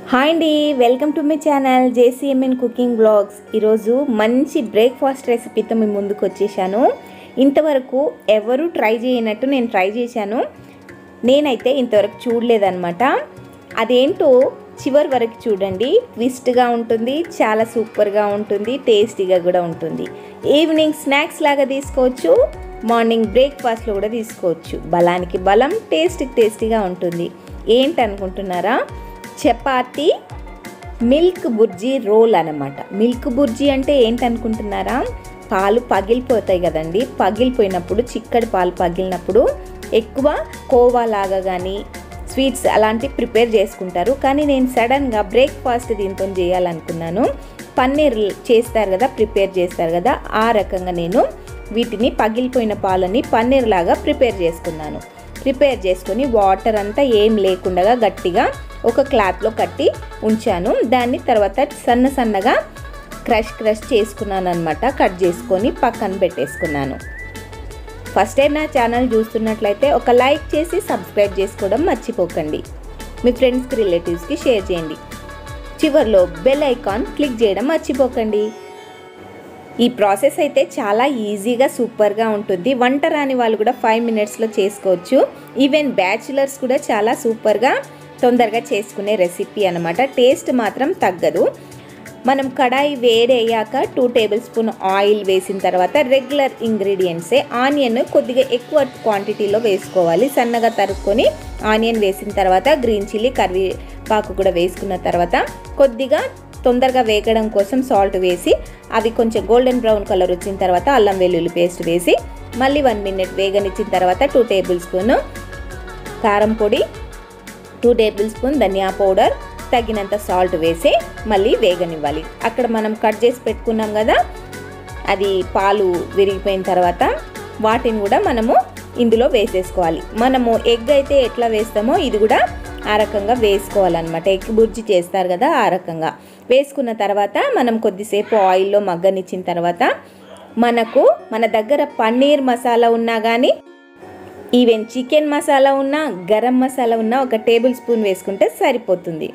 Hi అండి, welcome to my channel JCMN cooking blogs. ఈరోజు మంచి బ్రేక్ఫాస్ట్ రెసిపీతో మీ ముందుకు వచ్చేసాను. ఇంతవరకు ఎవరు ట్రై చేయనట్టు నేను ట్రై చేశాను. నేనైతే ఇంతవరకు చూడలేదన్నమాట. అదేంటో చివరి వరకు చూడండి. ట్విస్ట్గా ఉంటుంది, చాలా సూపర్గా ఉంటుంది, టేస్టీగా కూడా ఉంటుంది. ఈవినింగ్ స్నాక్స్ లాగా తీసుకోవచ్చు, మార్నింగ్ బ్రేక్ఫాస్ట్లో కూడా తీసుకోవచ్చు. బలానికి బలం, టేస్టీగా ఉంటుంది. ఏంటనుకుంటున్నారా? చపాతీ మిల్క్ బుర్జీ రోల్ అన్నమాట. మిల్క్ బుర్జీ అంటే ఏంటనుకుంటున్నారా? పాలు పగిలిపోతాయి కదండి. పగిలిపోయినప్పుడు, చిక్కడి పాలు పగిలినప్పుడు ఎక్కువ కోవా లాగా కానీ స్వీట్స్ అలాంటివి ప్రిపేర్ చేసుకుంటారు. కానీ నేను సడన్గా బ్రేక్ఫాస్ట్ దీంతో చేయాలనుకున్నాను. పన్నీర్ చేస్తారు కదా, ప్రిపేర్ చేస్తారు కదా, ఆ రకంగా నేను వీటిని పగిలిపోయిన పాలని పన్నీర్ లాగా ప్రిపేర్ చేసుకున్నాను. ప్రిపేర్ చేసుకొని వాటర్ అంతా ఏం లేకుండా గట్టిగా ఒక క్లాత్లో కట్టి ఉంచాను. దాన్ని తర్వాత సన్నగా క్రష్ చేసుకున్నాను అనమాట. కట్ చేసుకొని పక్కన పెట్టేసుకున్నాను. ఫస్ట్ టైం నా ఛానల్ చూస్తున్నట్లయితే ఒక లైక్ చేసి సబ్స్క్రైబ్ చేసుకోవడం మర్చిపోకండి. మీ ఫ్రెండ్స్కి, రిలేటివ్స్కి షేర్ చేయండి. చివర్లో బెల్ ఐకాన్ క్లిక్ చేయడం మర్చిపోకండి. ఈ ప్రాసెస్ అయితే చాలా ఈజీగా సూపర్గా ఉంటుంది. వంట రాని వాళ్ళు కూడా 5 మినిట్స్లో చేసుకోవచ్చు. ఈవెన్ బ్యాచులర్స్ కూడా చాలా సూపర్గా తొందరగా చేసుకునే రెసిపీ అనమాట. టేస్ట్ మాత్రం తగ్గదు. మనం కడాయి వేడయ్యాక 2 టేబుల్ స్పూన్ ఆయిల్ వేసిన తర్వాత రెగ్యులర్ ఇంగ్రీడియంట్సే. ఆనియన్ కొద్దిగా ఎక్కువ క్వాంటిటీలో వేసుకోవాలి. సన్నగా తరుక్కొని ఆనియన్ వేసిన తర్వాత గ్రీన్ చిల్లీ, కరివేపాకు కూడా వేసుకున్న తర్వాత కొద్దిగా తొందరగా వేగడం కోసం సాల్ట్ వేసి అవి కొంచెం గోల్డెన్ బ్రౌన్ కలర్ వచ్చిన తర్వాత అల్లం వెల్లుల్లి పేస్ట్ వేసి మళ్ళీ 1 మినిట్ వేగనిచ్చిన తర్వాత 2 టేబుల్ స్పూన్ కారం పొడి, 2 టేబుల్ స్పూన్ ధనియా పౌడర్, తగినంత సాల్ట్ వేసి మళ్ళీ వేగనివ్వాలి. అక్కడ మనం కట్ చేసి పెట్టుకున్నాం కదా, అది పాలు విరిగిపోయిన తర్వాత వాటిని కూడా మనము ఇందులో వేసేసుకోవాలి. మనము ఎగ్ అయితే ఎట్లా వేస్తామో ఇది కూడా ఆ రకంగా వేసుకోవాలన్నమాట. ఎగ్ బుర్జీ చేస్తారు కదా, ఆ రకంగా వేసుకున్న తర్వాత మనం కొద్దిసేపు ఆయిల్లో మగ్గనిచ్చిన తర్వాత మన దగ్గర పన్నీర్ మసాలా ఉన్నా కానీ ఈవెన్ చికెన్ మసాలా ఉన్నా, గరం మసాలా ఉన్నా 1 టేబుల్ స్పూన్ వేసుకుంటే సరిపోతుంది.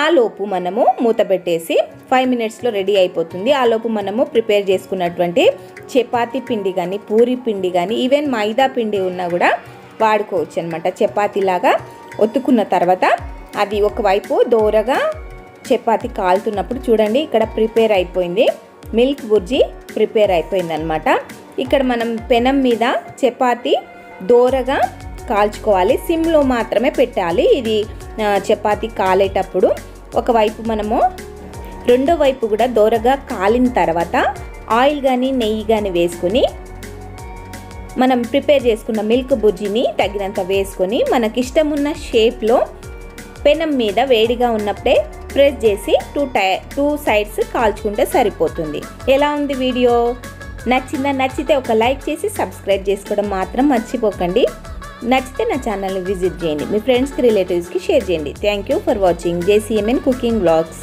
ఆ లోపు మనము మూత పెట్టేసి 5 మినిట్స్లో రెడీ అయిపోతుంది. ఆ లోపు మనము ప్రిపేర్ చేసుకున్నటువంటి చపాతీ పిండి కానీ, పూరి పిండి కానీ, ఈవెన్ మైదా పిండి ఉన్నా కూడా వాడుకోవచ్చు అనమాట. చపాతీలాగా ఒత్తుకున్న తర్వాత అది ఒకవైపు దోరగా చపాతీ కాలుతున్నప్పుడు చూడండి, ఇక్కడ ప్రిపేర్ అయిపోయింది. మిల్క్ బుర్జీ ప్రిపేర్ అయిపోయింది అనమాట. ఇక్కడ మనం పెనం మీద చపాతీ దోరగా కాల్చుకోవాలి. సిమ్లో మాత్రమే పెట్టాలి. ఇది చపాతీ కాలేటప్పుడు ఒకవైపు మనము రెండో వైపు కూడా దోరగా కాలిన తర్వాత ఆయిల్ కానీ నెయ్యి కానీ వేసుకొని మనం ప్రిపేర్ చేసుకున్న మిల్క్ బుర్జీని తగినంత వేసుకొని మనకిష్టం ఉన్న షేప్లో పెనం మీద వేడిగా ఉన్నప్పుడే ప్రెస్ చేసి 2 సైడ్స్ కాల్చుకుంటే సరిపోతుంది. ఎలా ఉంది వీడియో? నచ్చిందా? నచ్చితే ఒక లైక్ చేసి సబ్స్క్రైబ్ చేసుకోవడం మాత్రం మర్చిపోకండి. నచ్చితే నా ఛానల్ని విజిట్ చేయండి. మీ ఫ్రెండ్స్కి, రిలేటివ్స్కి షేర్ చేయండి. Thank you for watching JCMN cooking blogs.